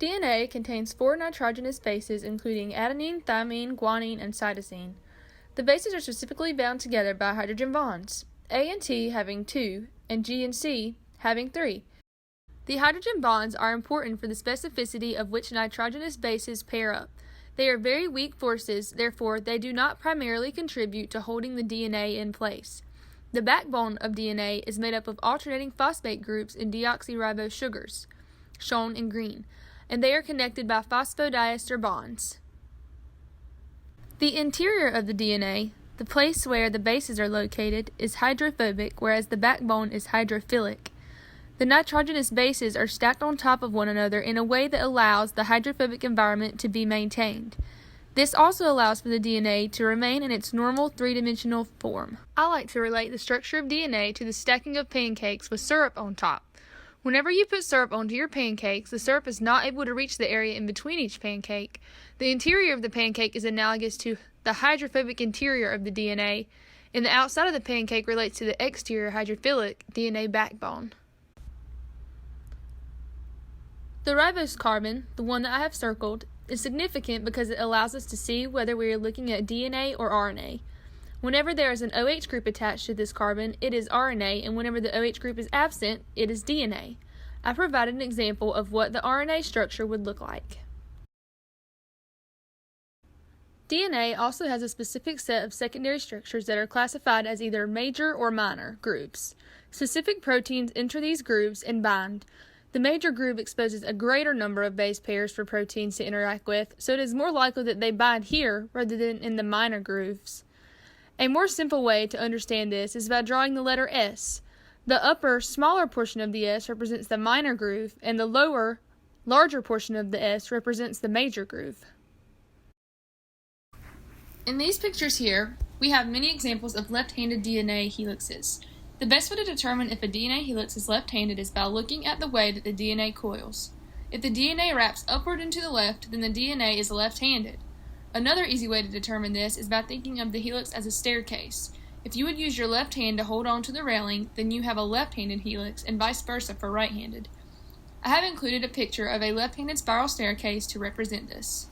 DNA contains 4 nitrogenous bases including adenine, thymine, guanine, and cytosine. The bases are specifically bound together by hydrogen bonds, A and T having 2, and G and C having 3. The hydrogen bonds are important for the specificity of which nitrogenous bases pair up. They are very weak forces, therefore they do not primarily contribute to holding the DNA in place. The backbone of DNA is made up of alternating phosphate groups in deoxyribose sugars, shown in green, and they are connected by phosphodiester bonds. The interior of the DNA, the place where the bases are located, is hydrophobic, whereas the backbone is hydrophilic. The nitrogenous bases are stacked on top of one another in a way that allows the hydrophobic environment to be maintained. This also allows for the DNA to remain in its normal three-dimensional form. I like to relate the structure of DNA to the stacking of pancakes with syrup on top. Whenever you put syrup onto your pancakes, the syrup is not able to reach the area in between each pancake. The interior of the pancake is analogous to the hydrophobic interior of the DNA, and the outside of the pancake relates to the exterior hydrophilic DNA backbone. The ribose carbon, the one that I have circled, is significant because it allows us to see whether we are looking at DNA or RNA. Whenever there is an OH group attached to this carbon, it is RNA, and whenever the OH group is absent, it is DNA. I provided an example of what the RNA structure would look like. DNA also has a specific set of secondary structures that are classified as either major or minor groups. Specific proteins enter these groups and bind. The major group exposes a greater number of base pairs for proteins to interact with, so it is more likely that they bind here rather than in the minor grooves. A more simple way to understand this is by drawing the letter S. The upper, smaller portion of the S represents the minor groove, and the lower, larger portion of the S represents the major groove. In these pictures here, we have many examples of left-handed DNA helixes. The best way to determine if a DNA helix is left-handed is by looking at the way that the DNA coils. If the DNA wraps upward and to the left, then the DNA is left-handed. Another easy way to determine this is by thinking of the helix as a staircase. If you would use your left hand to hold on to the railing, then you have a left-handed helix, and vice versa for right-handed. I have included a picture of a left-handed spiral staircase to represent this.